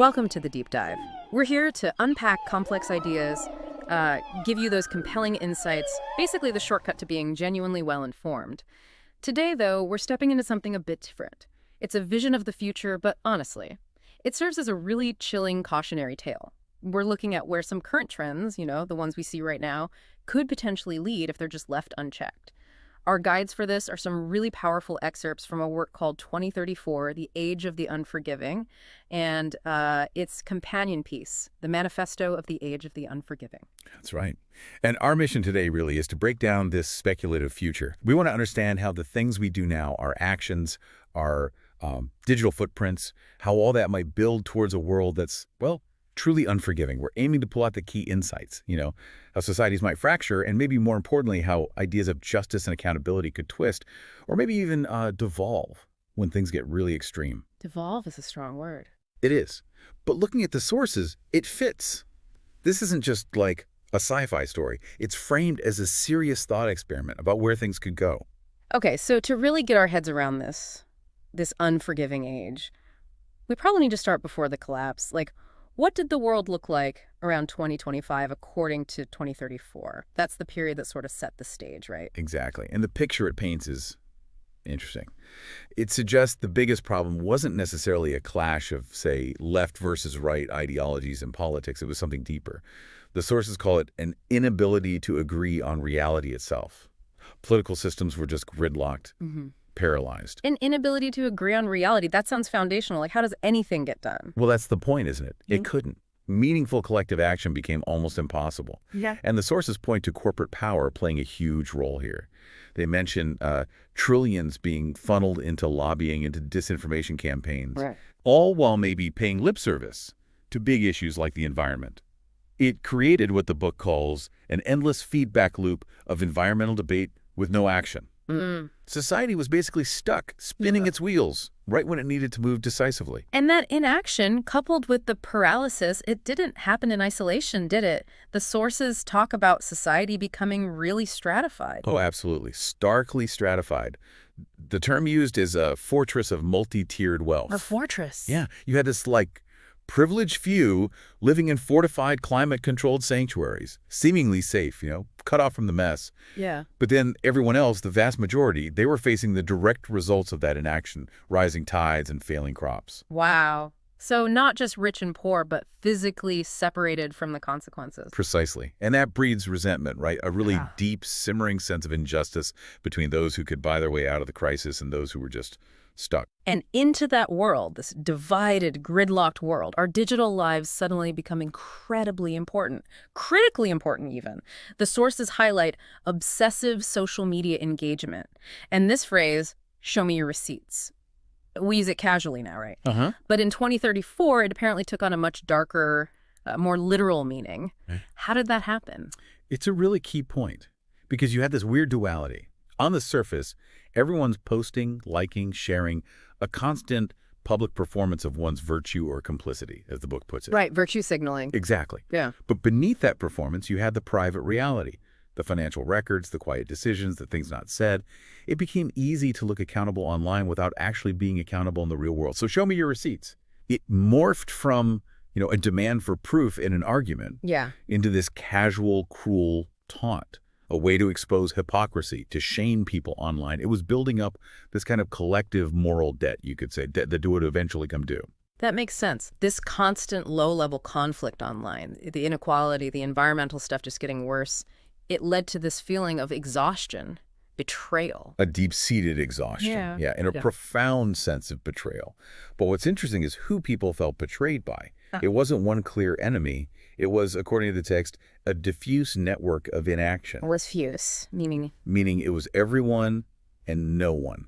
Welcome to the Deep Dive. We're here to unpack complex ideas, give you those compelling insights, basically the shortcut to being genuinely well-informed. Today, though, we're stepping into something a bit different. It's a vision of the future, but honestly, it serves as a really chilling cautionary tale. We're looking at where some current trends, the ones we see right now, could potentially lead if they're just left unchecked. Our guides for this are some really powerful excerpts from a work called 2034, The Age of the Unforgiving, and its companion piece, The Manifesto of the Age of the Unforgiving. That's right. And our mission today really is to break down this speculative future. We want to understand how the things we do now, our actions, our digital footprints, how all that might build towards a world that's, well, truly unforgiving. We're aiming to pull out the key insights, how societies might fracture, and maybe more importantly, how ideas of justice and accountability could twist, or maybe even devolve when things get really extreme. Devolve is a strong word. It is. But looking at the sources, it fits. This isn't just like a sci-fi story. It's framed as a serious thought experiment about where things could go. Okay, so to really get our heads around this unforgiving age, we probably need to start before the collapse. What did the world look like around 2025 according to 2034? That's the period that sort of set the stage, right? Exactly. And the picture it paints is interesting. It suggests the biggest problem wasn't necessarily a clash of, say, left versus right ideologies in politics. It was something deeper. The sources call it an inability to agree on reality itself. Political systems were just gridlocked. Paralyzed. An inability to agree on reality. That sounds foundational. How does anything get done? Well, that's the point, isn't it? It couldn't. Meaningful collective action became almost impossible. Yeah. And the sources point to corporate power playing a huge role here. They mention trillions being funneled into lobbying, into disinformation campaigns, right, all while maybe paying lip service to big issues like the environment. It created what the book calls an endless feedback loop of environmental debate with no action. Society was basically stuck, spinning its wheels right when it needed to move decisively. And that inaction, coupled with the paralysis, it didn't happen in isolation, did it? The sources talk about society becoming really stratified. Oh, absolutely. Starkly stratified. The term used is a fortress of multi-tiered wealth. A fortress? Yeah. You had this, privileged few living in fortified, climate-controlled sanctuaries, seemingly safe, cut off from the mess. Yeah. But then everyone else, the vast majority, they were facing the direct results of that inaction, rising tides and failing crops. Wow. So not just rich and poor, but physically separated from the consequences. Precisely. And that breeds resentment, right? A really deep, simmering sense of injustice between those who could buy their way out of the crisis and those who were just stuck. And into that world, this divided, gridlocked world, our digital lives suddenly become incredibly important, critically important even. The sources highlight obsessive social media engagement. And this phrase, show me your receipts. We use it casually now, right? But in 2034, it apparently took on a much darker, more literal meaning. How did that happen? It's a really key point because you had this weird duality. On the surface, everyone's posting, liking, sharing, a constant public performance of one's virtue or complicity, as the book puts it. Right, virtue signaling. Exactly. Yeah. But beneath that performance, you had the private reality, the financial records, the quiet decisions, the things not said. It became easy to look accountable online without actually being accountable in the real world. So show me your receipts. It morphed from, a demand for proof in an argument into this casual, cruel taunt. A way to expose hypocrisy, to shame people online. It was building up this kind of collective moral debt, you could say, that would eventually come due. That makes sense. This constant low-level conflict online, the inequality, the environmental stuff just getting worse, it led to this feeling of exhaustion, betrayal. A deep-seated exhaustion. Yeah, and a profound sense of betrayal. But what's interesting is who people felt betrayed by. It wasn't one clear enemy. It was, according to the text, a diffuse network of inaction. Was fuse, meaning? Meaning it was everyone and no one.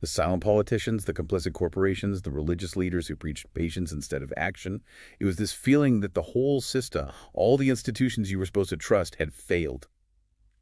The silent politicians, the complicit corporations, the religious leaders who preached patience instead of action. It was this feeling that the whole system, all the institutions you were supposed to trust, had failed.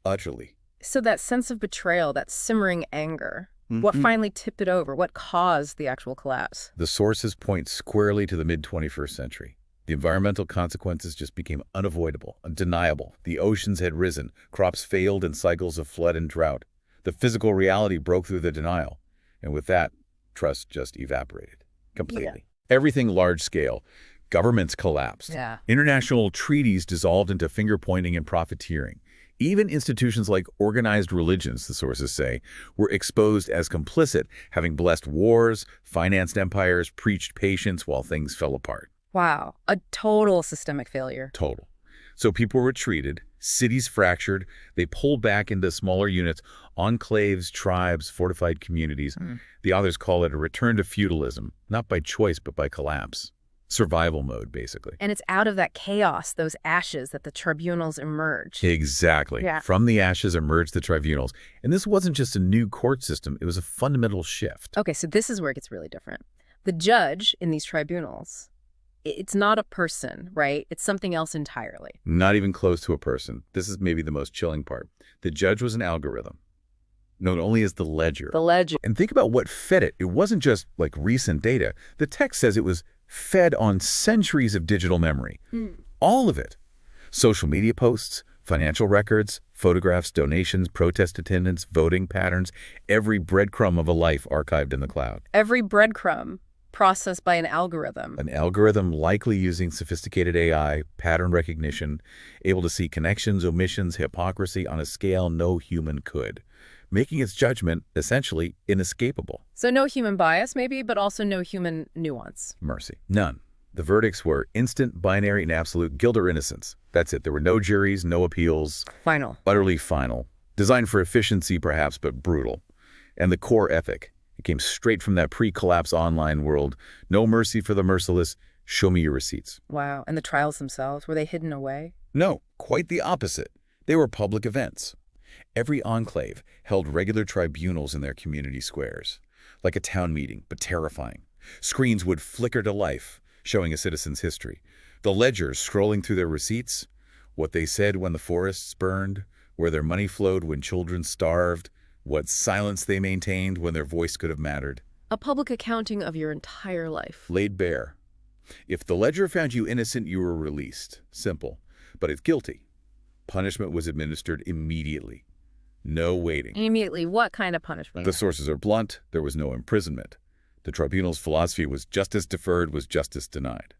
Utterly. So that sense of betrayal, that simmering anger, what finally tipped it over? What caused the actual collapse? The sources point squarely to the mid-21st century. The environmental consequences just became unavoidable, undeniable. The oceans had risen, crops failed in cycles of flood and drought. The physical reality broke through the denial. And with that, trust just evaporated completely. Everything large-scale, Governments collapsed. Yeah. International treaties dissolved into finger-pointing and profiteering. Even institutions like organized religions, the sources say, were exposed as complicit, having blessed wars, financed empires, preached patience while things fell apart. Wow. A total systemic failure. Total. So people retreated, cities fractured, they pulled back into smaller units, enclaves, tribes, fortified communities. The authors call it a return to feudalism, not by choice but by collapse. Survival mode, basically. And it's out of that chaos, those ashes, that the tribunals emerge. Exactly. Yeah. From the ashes emerged the tribunals. And this wasn't just a new court system, it was a fundamental shift. Okay, so this is where it gets really different. The judge in these tribunals, it's not a person, right? It's something else entirely. Not even close to a person. This is maybe the most chilling part. The judge was an algorithm, known only as the ledger. The ledger. And think about what fed it. It wasn't just like recent data. The text says it was fed on centuries of digital memory. All of it. Social media posts, financial records, photographs, donations, protest attendance, voting patterns, every breadcrumb of a life archived in the cloud. Every breadcrumb processed by an algorithm. An algorithm likely using sophisticated AI, pattern recognition, able to see connections, omissions, hypocrisy on a scale no human could, making its judgment essentially inescapable. So no human bias, maybe, but also no human nuance. Mercy. None. The verdicts were instant, binary, and absolute guilt or innocence. That's it. There were no juries, no appeals. Final. Utterly final. Designed for efficiency, perhaps, but brutal. And the core ethic. It came straight from that pre-collapse online world. No mercy for the merciless. Show me your receipts. Wow. And the trials themselves, were they hidden away? No, quite the opposite. They were public events. Every enclave held regular tribunals in their community squares. Like a town meeting, but terrifying. Screens would flicker to life, showing a citizen's history. The ledgers scrolling through their receipts, what they said when the forests burned, where their money flowed when children starved, what silence they maintained when their voice could have mattered. A public accounting of your entire life. Laid bare. If the ledger found you innocent, you were released. Simple. But if guilty, punishment was administered immediately. No waiting. Immediately, what kind of punishment? The sources are blunt. There was no imprisonment. The tribunal's philosophy was justice deferred was justice denied.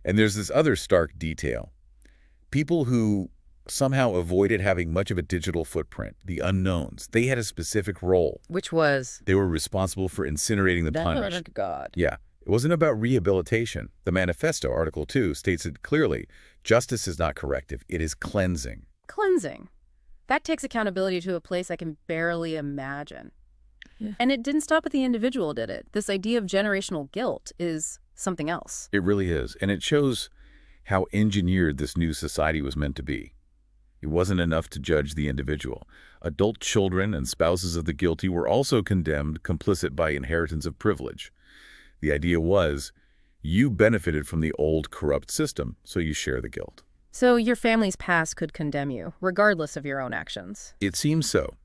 And there's this other stark detail. People who somehow avoided having much of a digital footprint, the unknowns, they had a specific role. Which was? They were responsible for incinerating the punished. God. Yeah. It wasn't about rehabilitation. The manifesto, Article 2, states it clearly. Justice is not corrective. It is cleansing. Cleansing. That takes accountability to a place I can barely imagine. Yeah. And it didn't stop at the individual, did it? This idea of generational guilt is something else. It really is. And it shows how engineered this new society was meant to be. It wasn't enough to judge the individual. Adult children and spouses of the guilty were also condemned, complicit by inheritance of privilege. The idea was, you benefited from the old corrupt system, so you share the guilt. So your family's past could condemn you, regardless of your own actions. It seems so.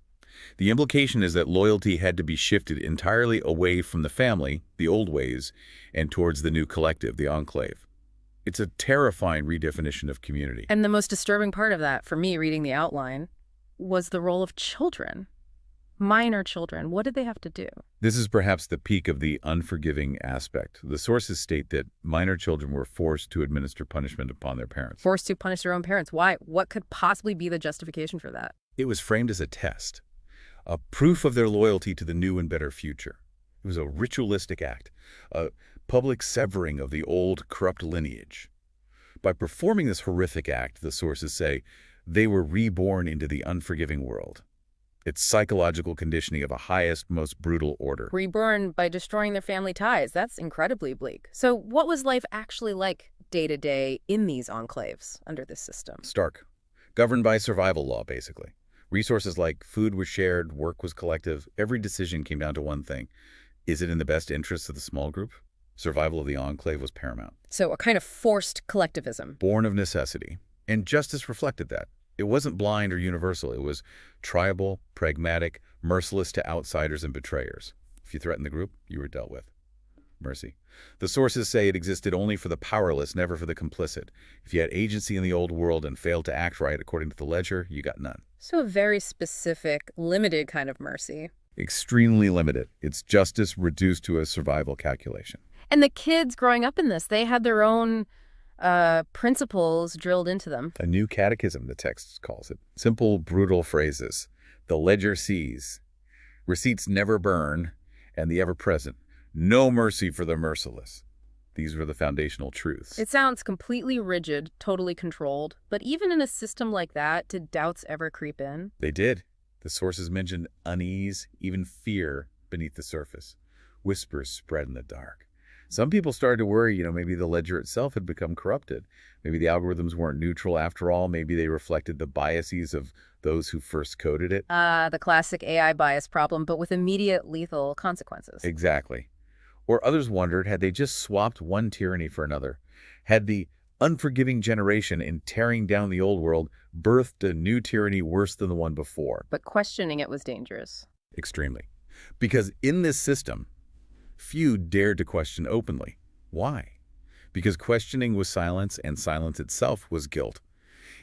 The implication is that loyalty had to be shifted entirely away from the family, the old ways, and towards the new collective, the enclave. It's a terrifying redefinition of community. And the most disturbing part of that, for me reading the outline, was the role of children. Minor children. What did they have to do? This is perhaps the peak of the unforgiving aspect. The sources state that minor children were forced to administer punishment upon their parents. Forced to punish their own parents. Why? What could possibly be the justification for that? It was framed as a test, a proof of their loyalty to the new and better future. It was a ritualistic act, a public severing of the old corrupt lineage. By performing this horrific act, the sources say, they were reborn into the unforgiving world. It's psychological conditioning of a highest, most brutal order. Reborn by destroying their family ties. That's incredibly bleak. So what was life actually like day to day in these enclaves under this system? Stark. Governed by survival law, basically. Resources like food was shared, work was collective. Every decision came down to one thing. Is it in the best interests of the small group? Survival of the enclave was paramount. So a kind of forced collectivism. Born of necessity. And justice reflected that. It wasn't blind or universal. It was tribal, pragmatic, merciless to outsiders and betrayers. If you threatened the group, you were dealt with. Mercy. The sources say it existed only for the powerless, never for the complicit. If you had agency in the old world and failed to act right according to the ledger, you got none. So a very specific, limited kind of mercy. Extremely limited. It's justice reduced to a survival calculation. And the kids growing up in this, they had their own principles drilled into them. A new catechism, the text calls it. Simple, brutal phrases. The ledger sees. Receipts never burn, and the ever-present. No mercy for the merciless. These were the foundational truths. It sounds completely rigid, totally controlled, but even in a system like that, did doubts ever creep in? They did. The sources mentioned unease, even fear beneath the surface. Whispers spread in the dark. Some people started to worry, maybe the ledger itself had become corrupted. Maybe the algorithms weren't neutral after all. Maybe they reflected the biases of those who first coded it. The classic AI bias problem, but with immediate lethal consequences. Exactly. Or others wondered, had they just swapped one tyranny for another? Had the unforgiving generation, in tearing down the old world, birthed a new tyranny worse than the one before? But questioning it was dangerous. Extremely. Because in this system, few dared to question openly. Why? Because questioning was silence, and silence itself was guilt.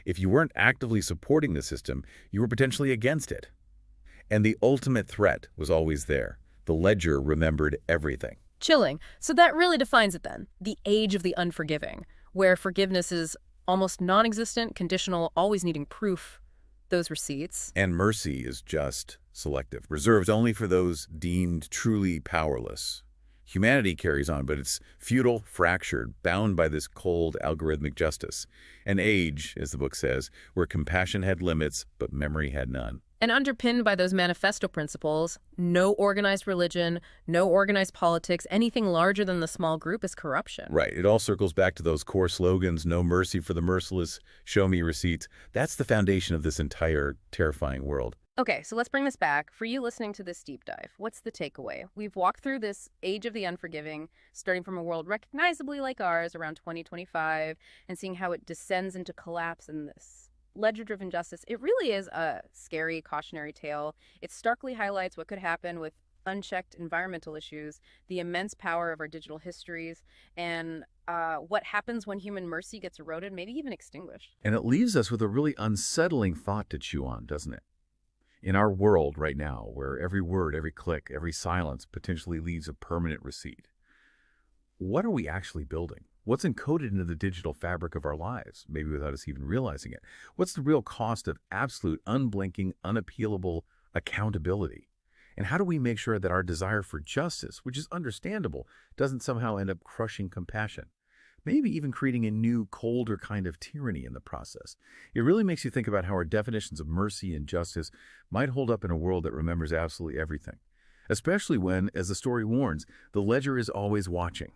If you weren't actively supporting the system, you were potentially against it. And the ultimate threat was always there. The ledger remembered everything. Chilling. So that really defines it then. The age of the unforgiving, where forgiveness is almost non-existent, conditional, always needing proof, those receipts. And mercy is just selective, reserved only for those deemed truly powerless. Humanity carries on, but it's futile, fractured, bound by this cold, algorithmic justice. An age, as the book says, where compassion had limits, but memory had none. And underpinned by those manifesto principles, no organized religion, no organized politics, anything larger than the small group is corruption. Right. It all circles back to those core slogans, no mercy for the merciless, show me receipts. That's the foundation of this entire terrifying world. Okay, so let's bring this back. For you listening to this deep dive, what's the takeaway? We've walked through this age of the unforgiving, starting from a world recognizably like ours around 2025, and seeing how it descends into collapse in this ledger-driven justice. It really is a scary, cautionary tale. It starkly highlights what could happen with unchecked environmental issues, the immense power of our digital histories, and what happens when human mercy gets eroded, maybe even extinguished. And it leaves us with a really unsettling thought to chew on, doesn't it? In our world right now, where every word, every click, every silence potentially leaves a permanent receipt, what are we actually building? What's encoded into the digital fabric of our lives, maybe without us even realizing it? What's the real cost of absolute, unblinking, unappealable accountability? And how do we make sure that our desire for justice, which is understandable, doesn't somehow end up crushing compassion? Maybe even creating a new, colder kind of tyranny in the process. It really makes you think about how our definitions of mercy and justice might hold up in a world that remembers absolutely everything. Especially when, as the story warns, the ledger is always watching.